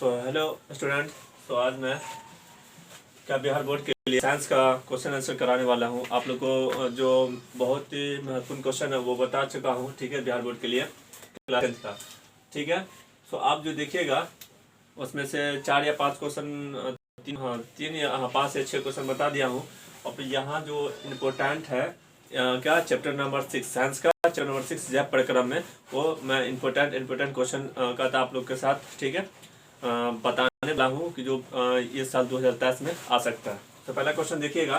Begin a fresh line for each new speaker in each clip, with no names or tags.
Hello student. तो आज मैं क्या बिहार बोर्ड के लिए साइंस का क्वेश्चन आंसर कराने वाला हूँ। आप लोग को जो बहुत ही महत्वपूर्ण क्वेश्चन है वो बता चुका हूँ, ठीक है, बिहार बोर्ड के लिए क्लास 10 का, ठीक है। तो आप जो देखिएगा उसमें से 4 या 5 क्वेश्चन, तीन या 5 या 6 क्वेश्चन बता दिया हूँ। और फिर यहाँ जो इम्पोर्टेंट है क्या चैप्टर नंबर 6 साइंस का, चैप्टर नंबर 6 जैव परिक्रम में वो मैं इम्पोर्टेंट क्वेश्चन का था आप लोग के साथ, ठीक है, बताने वाला हूँ कि जो ये साल 2023 में आ सकता है। तो पहला क्वेश्चन देखिएगा,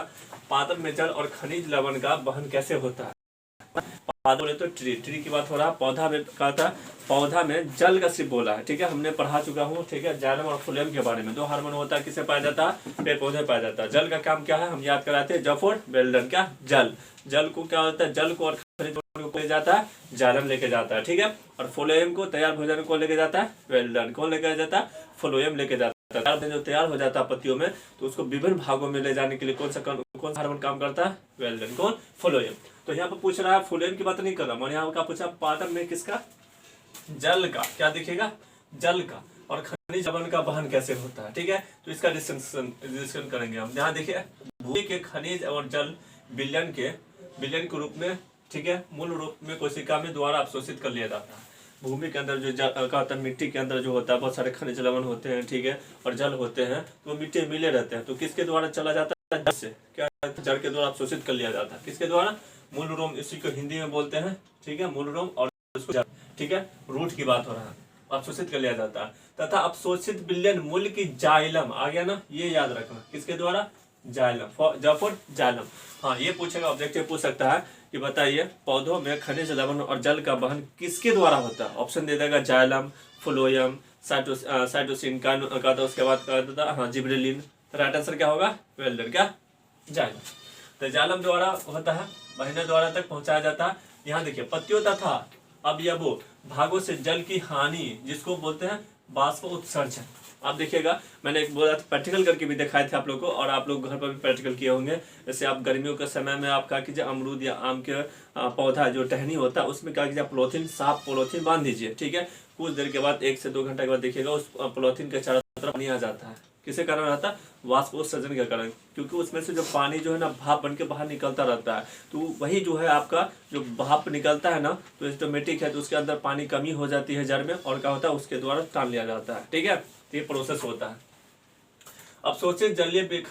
पादप में जल और खनिज लवण का वहन कैसे होता है। पादप बोले तो ट्री की बात हो रहा है। पौधा में कहा था, पौधा में जल का सिर्फ बोला है, ठीक है, हमने पढ़ा चुका हूँ, ठीक है, जाइलम और फ्लोएम के बारे में। 2 हार्मोन होता है, किसे पाया जाता है, पेड़ पौधे पाया जाता है। जल का काम क्या है, हम याद कराते हैं, जफोर बेल्डन, क्या जल को क्या होता है, जल को और खनिज को ले जाता है, जाइलम लेके जाता है, ठीक है। और फ्लोएम को, तैयार भोजन को लेके जाता है, वेल्डन कौन लेके जाता है, फ्लोएम लेके जाता है। जो तैयार हो जाता है पत्तियों में, तो उसको विभिन्न भागों में ले जाने के लिए कौन सा हार्मोन काम करता है, वेल्डन कौन, फ्लोएम। तो यहाँ पर पूछ रहा है, फ्लोएम की बात नहीं कर रहा मैं, यहाँ का पूछा पादप में किसका, जल का, क्या दिखेगा, जल का, और खनिज लवण का वहन कैसे होता है, ठीक है। तो इसका डिस्कशन करेंगे हम। यहाँ देखिए, भूमि के खनिज और जल विलयन के रूप में, ठीक है, मूल रूप में कोशिका में द्वारा अवशोषित कर लिया जाता है। भूमि के अंदर जो जल, मिट्टी के अंदर जो होता है, बहुत सारे खनिज लवण होते हैं, ठीक है, और जल होते हैं, तो वो मिट्टी मिले रहते हैं। तो किसके द्वारा चला जाता है, जल से, क्या जल के द्वारा अवशोषित कर लिया जाता है, किसके द्वारा, मूल रोम, इसी को हिंदी में बोलते हैं, ठीक है, मूल रोम, और उसको जल, ठीक है, रूट की बात हो रहा है, अवशोषित कर लिया जाता है। तथा अवशोषित विलयन मूल की जाइलम, आ गया ना, ये याद रखना, किसके द्वारा, जाइलम, जाइलम। हाँ, ये पूछेगा, ऑब्जेक्टिव पूछ सकता है कि बताइए पौधों में खनिज लवण और जल का वहन किसके द्वारा होता है। ऑप्शन दे देगा, जाइलम, फ्लोएम, साइटोसिन का था, उसके बाद कहा था हाँ जिब्रेलिन। राइट आंसर क्या होगा, वेल्डन, क्या, जाइलम। तो जाइलम द्वारा होता है, महीने द्वारा तक पहुंचाया जाता है। यहाँ देखिए, पत्तियों तथा अवयवों भागों से जल की हानि, जिसको बोलते हैं बाष्प उत्सर्जन। आप देखिएगा, मैंने एक बोला प्रैक्टिकल करके भी दिखाए थे आप लोग को, और आप लोग घर पर भी प्रैक्टिकल किए होंगे। जैसे आप गर्मियों के समय में आप क्या कीजिए, अमरूद या आम के पौधा जो टहनी होता है उसमें क्या कीजिए, पॉलीथीन, साफ पॉलीथीन बांध दीजिए, ठीक है। कुछ देर के बाद, 1 से 2 घंटे के बाद देखिएगा उस पॉलीथीन के चारों तरफ पानी आ जाता है। किसके कारण आता है, वाष्पोत्सर्जन के कारण, क्योंकि उसमें से जो पानी जो है ना भाप बन के बाहर निकलता रहता है। तो वही जो है आपका जो भाप निकलता है ना, तो ऑटोमेटिक है, तो उसके अंदर पानी कमी हो जाती है जड़ में, और क्या होता है, उसके द्वारा टान लिया जाता है, ठीक है। ये प्रोसेस होता है। अवशोषित जलीय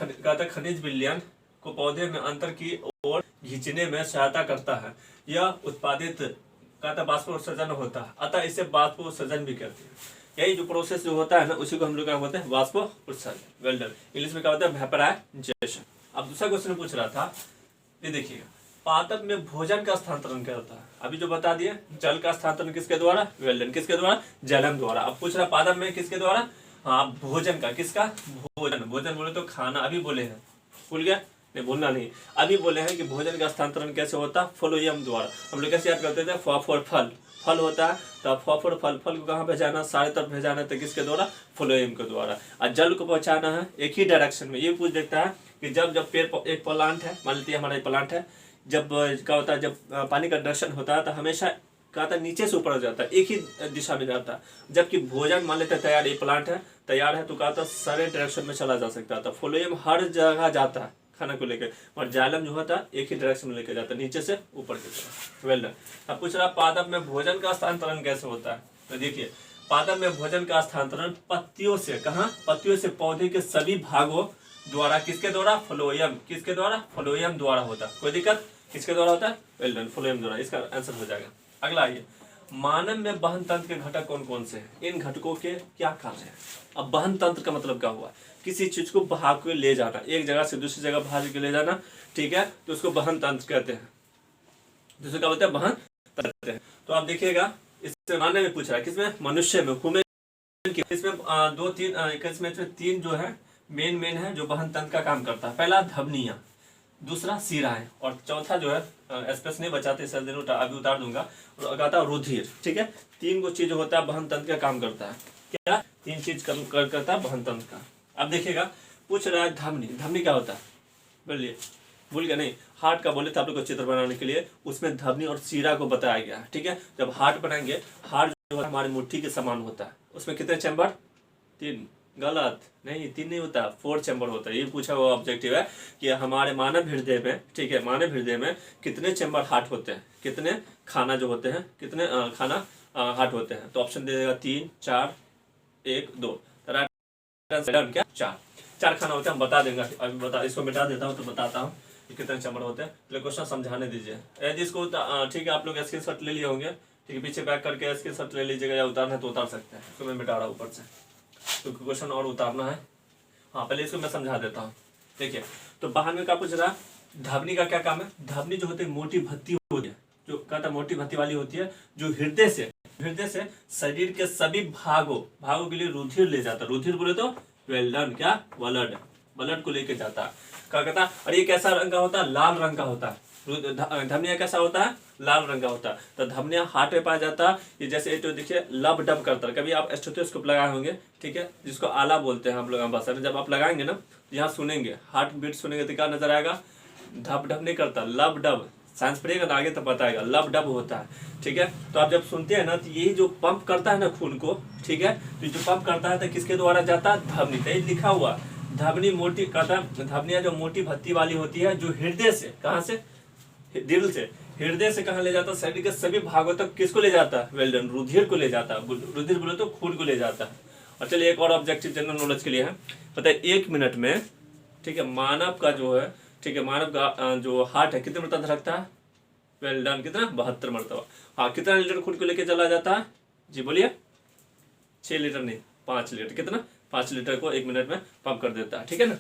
खनिज विलयन को पौधे में अंतर की ओर खींचने में सहायता करता है। यह उत्पादित वाष्पोत्सर्जन होता है, अतः इसे वाष्पोत्सर्जन भी कहते हैं। यही जो प्रोसेस जो होता है ना, उसी को हम लोग क्या बोलते हैं, वाष्पोत्सर्जन, वेल डन। इंग्लिश में क्या होता है, वेपराइजेशन। अब दूसरा क्वेश्चन पूछ रहा था, ये देखिएगा, पादप में भोजन का स्थानांतरण क्या होता है। अभी जो बता दिए, जल का स्थानांतरण किसके द्वारा, वेल डन, किसके द्वारा, जाइलम द्वारा। अब पूछ रहा पादप में किसके द्वारा, हाँ भोजन का, किसका, भोजन बोले तो खाना, अभी बोले हैं, भूल गया, नहीं भूलना नहीं, अभी बोले हैं कि भोजन का स्थानांतरण कैसे होता है, फ्लोएम द्वारा। हम लोग कैसे याद करते थे, फल होता है, तो फल को कहाँ भेजाना, सारे तरफ भेजाना, तो किसके द्वारा, फ्लोएम के द्वारा। और जल को पहुंचाना है एक ही डायरेक्शन में। ये पूछ देखता है कि जब पेड़, एक प्लांट है, मान लीजिए हमारा एक प्लांट है, जब क्या होता है, जब पानी का डायरेक्शन होता है तो हमेशा क्या था, नीचे से ऊपर जाता है, एक ही दिशा में जाता है। जबकि भोजन मान लेते हैं तैयार, ये प्लांट है तैयार है, तो क्या था, सारे डायरेक्शन में चला जा सकता था। फ्लोएम हर जगह जाता है खाना को लेकर, और जाइलम जो होता है एक ही डायरेक्शन में लेकर जाता है, नीचे से ऊपर की तरफ, वेल डन। अब पूछ रहा पादप में भोजन का स्थानांतरण कैसे होता है। तो देखिए, पादप में भोजन का स्थानांतरण पत्तियों से, कहाँ, पत्तियों से पौधे के सभी भागों द्वारा, किसके द्वारा, फ्लोएम, किसके द्वारा, फ्लोएम द्वारा होता है। कोई दिक्कत, किसके द्वारा होता है, वेल डन, फ्लोएम द्वारा। इसका आंसर हो जाएगा। अगला आइए, मानव में वहन तंत्र के घटक कौन कौन से हैं, इन घटकों के क्या कार्य हैं। अब वहन तंत्र का मतलब क्या हुआ, किसी चीज को बहा के ले जाना, एक जगह से दूसरी जगह बहा के ले जाना, ठीक है, तो उसको वहन तंत्र कहते हैं। दूसरे क्या बोलते हैं, वहन तंत्र। तो आप देखिएगा, इससे मानव में पूछ रहा है, किसमें, मनुष्य में, इसमें 3 जो है मेन है जो वहन तंत्र का काम करता है। पहला धमनियां, दूसरा सिराएं, और चौथा जो है स्पेस नहीं बचाते, सर दिन अभी उतार दूंगा, कहता है रुधिर, ठीक है। 3 गो चीज होता है वहन तंत्र का काम करता है। क्या 3 चीज करता है वहन तंत्र का। अब देखिएगा, पूछ रहा है धमनी क्या होता है, बोलिए, भूल गया नहीं, हार्ट का बोले थे आप लोग को चित्र बनाने के लिए, उसमें धमनी और सीरा को बताया गया है, ठीक है। जब हार्ट बनाएंगे, हार्ट जो है हमारी मुट्ठी के समान होता है, उसमें कितने चैम्बर, 3, गलत नहीं, 3 नहीं होता, 4 चैम्बर होता है। ये पूछा हुआ ऑब्जेक्टिव है कि हमारे मानव हृदय में, ठीक है, मानव हृदय में कितने चैम्बर हार्ट होते हैं, कितने खाना जो होते हैं, कितने खाना हार्ट होते हैं। तो ऑप्शन दे देगा 3, 4, 1, 2। क्या 4 खाना होते हैं, हम बता देंगे अभी, बता, इसको मिटा देता हूँ तो बताता हूँ कि कितने चैम्बर होते हैं। पहले क्वेश्चन समझाने दीजिए। यदि इसको ठीक है, आप लोग स्क्रीनशॉट ले लिए होंगे, ठीक है, पीछे बैक करके स्क्रीनशॉट ले लीजिएगा, या उतारना है तो उतार सकते हैं। इसको मैं मिटा रहा हूँ ऊपर से, क्योंकि क्वेश्चन और उतारना है। हाँ, पहले इसको मैं समझा देता हूँ। देखिए, तो बाहर में क्या पूछ रहा, धमनी का क्या काम है। धमनी जो होती है मोटी भत्ती होती है, जो कहता है मोटी भत्ती वाली होती है, जो हृदय से शरीर के सभी भागों के लिए रुधिर ले जाता है। रुधिर बोले तो वेल डन, क्या ब्लड को लेके जाता है। क्या कहता है, और ये कैसा रंग का होता है, लाल रंग का होता है। धमनिया कैसा होता है, लाल रंग का होता है। तो धमनिया हार्ट में पाया जाता है। ये जैसे तो देखिए लब डब करता है। कभी आप स्टेथोस्कोप लगाए होंगे, ठीक है, जिसको आला बोलते हैं हम लोग भाषा में। जब आप लगाएंगे ना, यहाँ सुनेंगे, हार्ट बीट सुनेंगे तो क्या नजर आएगा, धप डब नहीं करता, लब डब। साइंस पढ़िएगा तो आगे तक बताएगा, लब डब होता है, ठीक है। तो आप जब सुनते हैं ना, तो यही जो पंप करता है ना खून को, ठीक है, तो जो पंप करता है तो किसके द्वारा जाता है, धमनी। तो लिखा हुआ धमनी मोटी कहता है, धमनिया जो मोटी भत्ती वाली होती है, जो हृदय से, कहाँ से, दिल से, हृदय से कहाँ ले जाता है, शरीर के सभी भागों तक किसको ले जाता है, वेल डन, रुधिर को ले जाता है। रुधिर बोले तो खून को ले जाता है। और चलिए एक और ऑब्जेक्टिव जनरल नॉलेज के लिए है, पता है 1 मिनट में, ठीक है, मानव का जो है, ठीक है, मानव का जो हार्ट है कितने मरतबा धड़कता है, वेल डन, कितना, 72 मरतबा। हाँ, कितना लीटर खून को लेके चला जाता है, जी बोलिए, 6 लीटर नहीं, 5 लीटर। कितना, 5 लीटर को 1 मिनट में पंप कर देता है, ठीक है ना।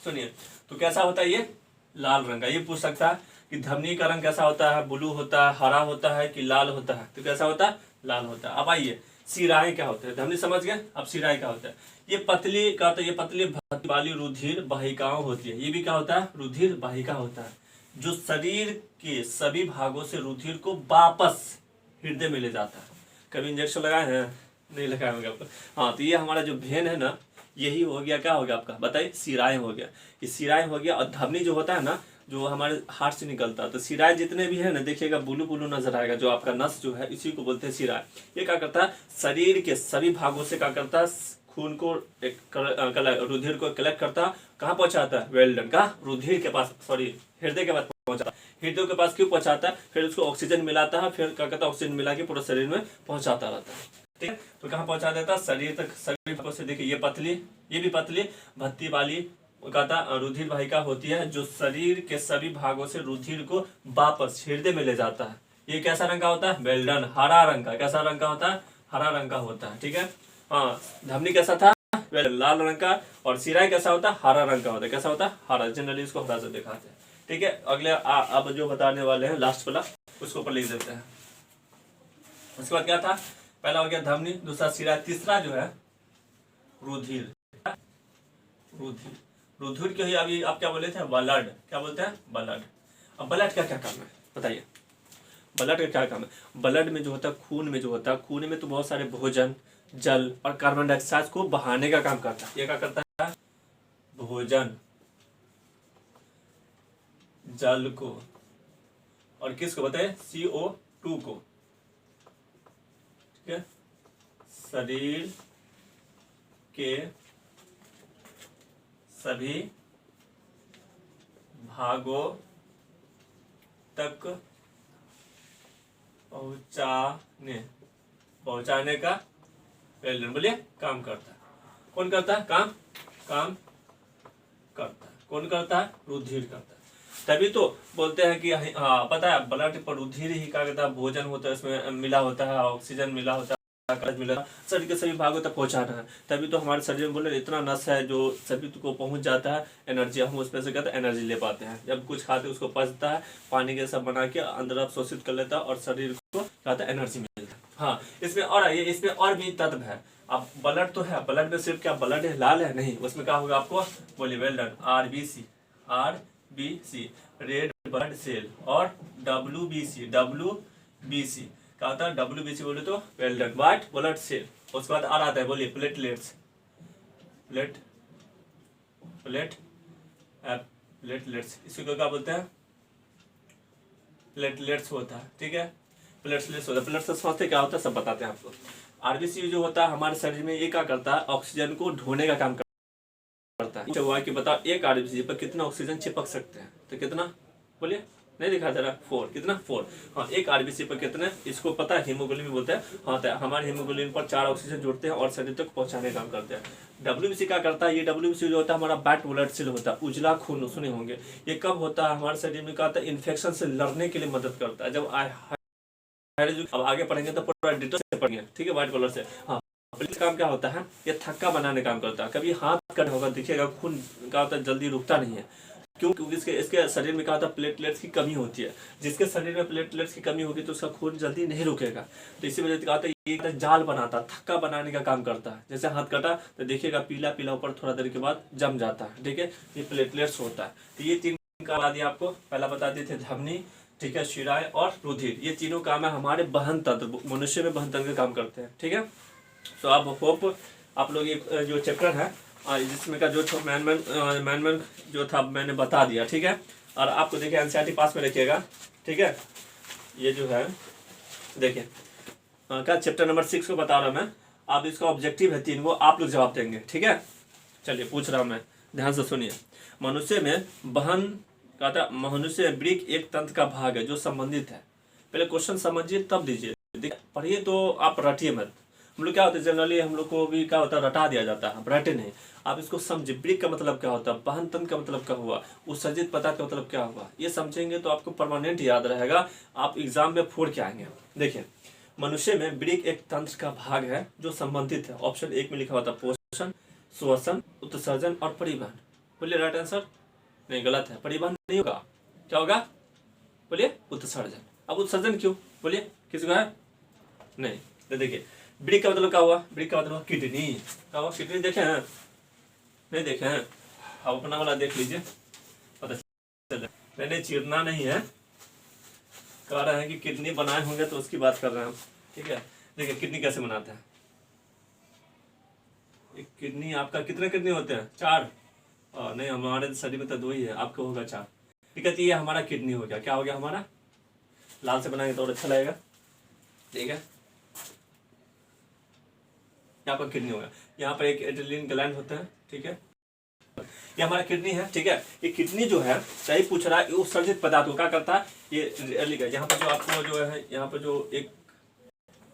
सुनिए, तो कैसा होता है ये, लाल रंग का। ये पूछ सकता है कि धमनी का रंग कैसा होता है, ब्लू होता है, हरा होता है कि लाल होता है। तो कैसा होता है, लाल होता है। अब आइए, सिराएं क्या होते हैं, धमनी समझ गए, अब सिराएं क्या होता है। ये पतली का, तो ये पतली भत्ती वाली रुधिर वाहिकाओं होती है। ये भी क्या होता है, रुधिर वाहिका होता है, जो शरीर के सभी भागों से रुधिर को वापस हृदय में ले जाता है। कभी इंजेक्शन लगाए हैं, नहीं लगाए होंगे आपको। हाँ, तो ये हमारा जो भेन है ना, यही हो गया, क्या हो गया आपका, बताइए, सिराएं हो गया। ये सिराएं हो गया। और धमनी जो होता है ना, जो हमारे हार्ट से निकलता है, तो सिराएं जितने भी है ना, देखिएगा ब्लू ब्लू नजर आएगा, जो आपका नस जो है, इसी को बोलते हैं सिराएं। ये क्या करता है, शरीर के सभी भागों से क्या करता है, खून को रुधिर को कलेक्ट करता, कहाँ पहुंचाता है, वेल डन, कहाँ, रुधिर के पास, सॉरी, हृदय के पास पहुंचाता है। हृदय के पास क्यों पहुंचाता है, फिर उसको ऑक्सीजन मिलाता है, फिर क्या करता है, ऑक्सीजन मिला के पूरे शरीर में पहुंचाता रहता है, ठीक है। तो कहाँ पहुंचा देता है, शरीर तक, सभी भागों से। देखिए, ये पतली, ये भी पतली भत्ती वाली कहता रुधिर वाहिका होती है, जो शरीर के सभी भागों से रुधिर को वापस हृदय में ले जाता है। ये कैसा रंग का होता है, वेल डन, हरा रंग का। कैसा रंग का होता है, हरा रंग का होता है, ठीक है। हाँ, धमनी कैसा था, वेल लाल रंग का। और सिराएं कैसा होता है, हरा रंग का होता है। कैसा होता है, हरा। जनरली इसको हरा से दिखाते हैं, ठीक है। अगले अब जो बताने वाले हैं लास्ट वाला, उसको ऊपर लिख देते हैं। उसके बाद क्या था, पहला हो गया धमनी, दूसरा सिरा, तीसरा जो है रुधिर। रुधिर के ही अभी आप क्या बोले थे, ब्लड। क्या बोलते हैं, ब्लड। अब ब्लड का क्या काम है, बताइए, ब्लड का क्या काम है। ब्लड में जो होता है, खून में जो होता है, खून में तो बहुत सारे भोजन, जल और कार्बन डाइऑक्साइड को बहाने का काम करता है। ये क्या करता है, भोजन, जल को, और किसको बताए, CO2 को, ठीक है, शरीर के सभी भागों तक पहुंचाने का वेल्डन, बोलिए, काम करता है। कौन करता है, काम करता है। कौन करता है, रुधिर करता है। तभी तो बोलते हैं कि हाँ, पता है, ब्लड पर रुधिर ही क्या कहता है, भोजन होता है, उसमें मिला होता है, ऑक्सीजन मिला होता है, मिला, शरीर के सभी भागों तक पहुंचाना है। तभी तो हमारे शरीर में बोले इतना नस है जो सभी को पहुंच जाता है एनर्जी, हम उसमें से कहते हैं एनर्जी ले पाते हैं। जब कुछ खाते हैं उसको पचता है, पानी के सब बना के अंदर अवशोषित कर लेता है और शरीर को कहता है एनर्जी मिलता है। हाँ, इसमें और आइए, इसमें और भी तत्व है। अब ब्लड तो है, ब्लड में सिर्फ क्या ब्लड है, लाल है नहीं, उसमें क्या होगा आपको, बोलिए, well done, RBC red blood cell, और WBC क्या होता है, WBC बोले तो well done, white blood cell. उसके बाद आ आता है, बोलिए, प्लेटलेट्स। प्लेटलेट्स इसको क्या बोलते हैं, प्लेटलेट्स होता है, ठीक है, प्लेटलेट्स होता है। प्लेटलेट्स समझते क्या होता है, सब बताते हैं आपको। आरबीसी जो होता है हमारे शरीर में, ये क्या करता है, ऑक्सीजन को ढोने का काम करता है। अच्छा हुआ कि बताओ एक आरबीसी पर कितना ऑक्सीजन चिपक सकते हैं, तो कितना बोलिए, नहीं दिखा दे रहा, 4, कितना 4। हाँ, एक आरबीसी पर कितने, इसको पता है हीमोग्लोबिन भी बोलते हैं। हाँ, तो हमारे हीमोग्लोबिन पर 4 ऑक्सीजन जुड़ते हैं और शरीर तक पहुंचाने का काम करते हैं। डब्ल्यूबीसी क्या करता है, ये डब्ल्यूबीसी जो होता है हमारा बैट ब्लड सेल होता है, उजला खून, सुने होंगे। ये कब होता है, हमारे शरीर में क्या होता है, इन्फेक्शन से लड़ने के लिए मदद करता है। जब अब आगे पढ़ेंगे तो पूरा डिटेल से पढ़ेंगे, ठीक है, व्हाइट कलर से। हाँ, काम क्या होता है, ये थक्का बनाने का काम करता है। कभी हाथ कट होगा देखिएगा, खून क्या होता है जल्दी रुकता नहीं है, क्यों, क्योंकि इसके शरीर में क्या होता है, प्लेटलेट्स की कमी होती है। जिसके शरीर में प्लेटलेट्स की कमी होगी तो उसका खून जल्दी नहीं रुकेगा। तो इसी वजह से क्या होता है, ये जाल बनाता है, थक्का बनाने का काम करता है। जैसे हाथ कटा तो देखिएगा पीला पीला ऊपर थोड़ा देर के बाद जम जाता है, ठीक है, ये प्लेटलेट्स होता है। तो ये 3 का बता दिया आपको, पहला बता दिए थे धमनी, ठीक है, शिराएं और रुधिर, ये तीनों काम है हमारे वहन तंत्र, मनुष्य में वहन तंत्र का काम करते हैं, ठीक है। तो आप होप आप लोग ये जो चैप्टर है जिसमें का जो मैन जो था मैंने बता दिया, ठीक है। और आपको देखिए एनसीईआरटी पास में रखिएगा, ठीक है। ये जो है देखिए क्या चैप्टर नंबर 6 को बता रहा हूँ मैं। आप इसका ऑब्जेक्टिव है 3, वो आप लोग जवाब देंगे, ठीक है। चलिए पूछ रहा हूँ मैं, ध्यान से सुनिए। मनुष्य में वहन का था, मनुष्य वृक्क एक तंत्र का भाग है जो संबंधित है। पहले क्वेश्चन समझिए तब दीजिए, पढ़िए तो आप रटिए मत। हम लोग क्या होता है जनरली, हम लोग को भी क्या होता है रटा दिया जाता है, रटे नहीं। आप इसको समझिए, वृक्क का मतलब क्या होता है, वहन तंत्र का मतलब क्या हुआ, उत्सर्जित पदार्थ का मतलब क्या हुआ, ये समझेंगे तो आपको परमानेंट याद रहेगा, आप एग्जाम में फोड़ के आएंगे। देखिए, मनुष्य में वृक्क एक तंत्र का भाग है जो संबंधित है। ऑप्शन 1 में लिखा होता है पोषण, श्वसन, उत्सर्जन और परिवहन। बोलिए राइट आंसर, नहीं गलत है, परिवहन नहीं होगा, क्या होगा बोलिए, उत्सर्जन। अब उत्सर्जन क्यों बोलिए, किसको है, नहीं। तो देखिए वृक्क का मतलब क्या हुआ, वृक्क का मतलब किडनी, क्या हुआ, किडनी देखे हैं, नहीं देखे हैं, अब अपना वाला देख लीजिए, पता चल। मैंने चीरना नहीं है, कह रहे हैं कि किडनी बनाए होंगे तो उसकी बात कर रहे हैं हम, ठीक है। देखिए किडनी कैसे बनाते हैं, एक किडनी आपका कितने किडनी होते हैं, 4, नहीं हमारे शरीर में तो 2 ही है, आपका होगा 4, ठीक है। तो ये हमारा किडनी हो गया, क्या हो गया हमारा, लाल से बनाएंगे तो और अच्छा लगेगा, ठीक है। यहाँ पर किडनी होगा, यहाँ पर एक एड्रेनलिन ग्लैंड होता है, ठीक है, ये हमारा किडनी है, ठीक है। ये किडनी जो है सही पूछ रहा है, उत्सर्जित पदार्थ को क्या करता है, ये यहाँ पर जो आपको जो है, यहाँ पर जो एक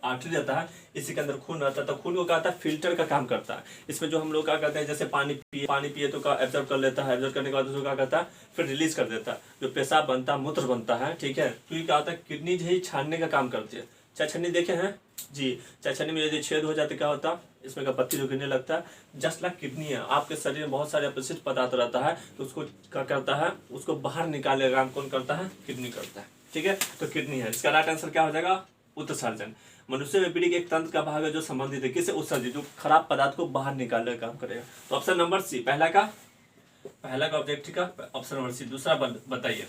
आर्टरी रहता है, इसी के अंदर खून रहता है, तो खून को कहता है फिल्टर का काम करता है। इसमें जो हम लोग क्या करते हैं, जैसे पानी पिए तो का एब्जॉर्ब कर लेता है, एब्जॉर्ब करने के बाद उसको क्या करता है, फिर रिलीज कर देता है, जो पेशाब बनता है, मूत्र बनता है, ठीक है। तो ये क्या होता है, किडनी जो है छानने का काम करती है। चाय छन्नी देखे हैं जी, चाय छन्नी में यदि छेद हो जाते क्या होता है, इसमें का पत्ती जो गिरने लगता है, जस्ट लाइक किडनी है। आपके शरीर में बहुत सारे अपशिष्ट पदार्थ रहता है, तो उसको क्या करता है, उसको बाहर निकालने का काम कौन करता है, किडनी करता है, ठीक है। तो किडनी है, इसका राइट आंसर क्या हो जाएगा, उत्सर्जन। मनुष्य में वृक्क एक तंत्र का भाग है जो संबंधित है किससे, उत्सर्जित, जो खराब पदार्थ को बाहर निकालने का काम करेगा। तो ऑप्शन नंबर सी, पहला का ऑब्जेक्टिव का ऑप्शन नंबर सी। दूसरा बताइए,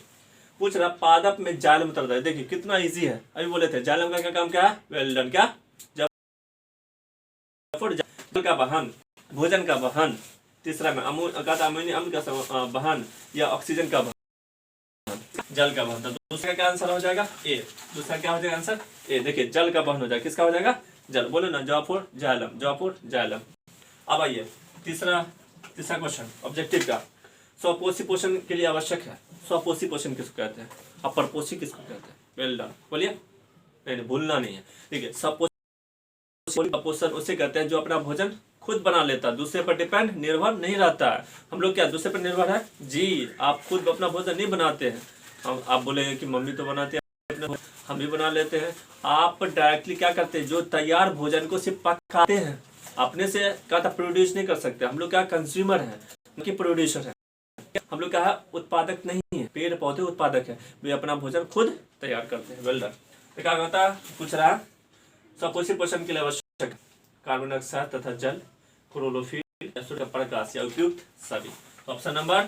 पूछ रहा पादप में जाइलम उतरता है। देखिए कितना इजी है, अभी बोले थे जाइलम का क्या काम, क्या है, वेल डन, क्या जल का वहन, भोजन का वहन, तीसरा में अमोनियम अम्ल का वहन या ऑक्सीजन का वहन, जल का वहन। तो दूसरा क्या आंसर हो जाएगा, ए। दूसरा क्या हो जाएगा आंसर, ए। देखिए जल का वहन हो जाएगा, किसका हो जाएगा, जल, बोले ना, जॉफोर जाइलम, जॉफोर जाइलम। अब आइए तीसरा क्वेश्चन ऑब्जेक्टिव का, स्वपोषी पोषण के लिए आवश्यक है। स्वपोषी पोषण किसको कहते हैं, अपरपोषी किसको कहते हैं, वेल डन, बोलिए, नहीं भूलना नहीं है, ठीक है। पोषण उसे कहते हैं जो अपना भोजन खुद बना लेता है, दूसरे पर डिपेंड निर्भर नहीं रहता है। हम लोग क्या दूसरे पर निर्भर है जी, आप खुद अपना भोजन नहीं बनाते हैं। आप बोलेंगे कि मम्मी तो बनाते हैं, हम भी बना लेते हैं। आप डायरेक्टली क्या करते हैं, जो तैयार भोजन को सिर्फ पकाते हैं, अपने से क्या प्रोड्यूस नहीं कर सकते। हम लोग क्या कंज्यूमर है कि प्रोड्यूसर है, हम लोग क्या है उत्पादक नहीं है, पेड़ पौधे उत्पादक है, वे अपना भोजन खुद तैयार करते हैं, वेल डन। तो क्या कहता है, पूछ रहा है स्वपोषी पोषण के लिए आवश्यक कार्बन डाइऑक्साइड तथा जल, क्लोरोफिल, प्रकाश या उपयुक्त सभी। ऑप्शन नंबर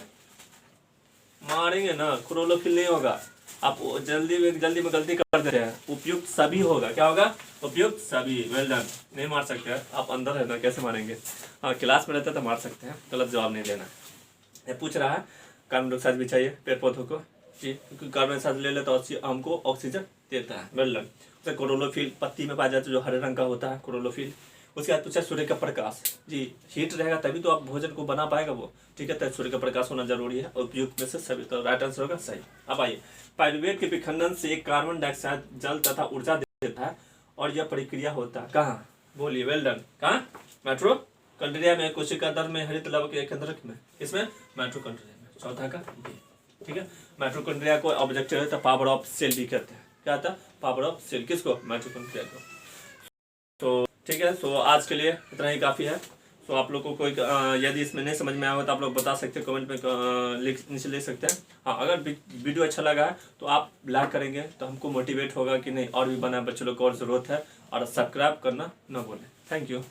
मारेंगे ना, क्लोरोफिल नहीं होगा, आप जल्दी में गलती कर देते हैं, उपयुक्त सभी होगा, क्या होगा, उपयुक्त सभी, वेल डन। नहीं मार सकते, आप अंदर है ना, कैसे मारेंगे, हाँ क्लास में रहते तो मार सकते हैं, गलत जवाब नहीं देना। ये पूछ रहा है कार्बन डाइऑक्साइड भी चाहिए पेड़ पौधों को जी, क्योंकि कार्बन डाइऑक्साइड ले लेता है हमको ऑक्सीजन देता है, वेल डन। तो क्लोरोफिल पत्ती में पाया जाता है जो हरे रंग का होता है क्लोरोफिल। उसके बाद पूछा सूर्य का प्रकाश। जी हीट रहेगा तभी तो आप भोजन को बना पाएगा वो, ठीक है। तो सूर्य का प्रकाश होना जरूरी है। उपयुक्त में से सभी, तो राइट आंसर होगा सही। अब आइए, पाइरुवेट के विखंडन से कार्बन डाइऑक्साइड जल तथा ऊर्जा देता है और यह प्रक्रिया होता है कहाँ? बोलिए, वेल डन। कहाँ? माइटोकॉन्ड्रिया में, कोशिका दर में, हरित लवक के केंद्रक में, इसमें माइटोकॉन्ड्रिया में। चौथा का ये, ठीक है। माइटोकॉन्ड्रिया को ऑब्जेक्टिव है पावर ऑफ सेल भी कहते हैं। क्या था? Power of cell. किसको? माइटोकॉन्ड्रिया को। तो ठीक है, सो आज के लिए इतना ही काफ़ी है। सो आप लोग को कोई यदि इसमें नहीं समझ में आया हो तो आप लोग बता सकते हैं, कमेंट में नीचे लिख सकते हैं। हाँ, अगर वीडियो अच्छा लगा है तो आप लाइक करेंगे तो हमको मोटिवेट होगा कि नहीं और भी बनाए बच्चे लोग को और ज़रूरत है। और सब्सक्राइब करना ना भूलें। Thank you.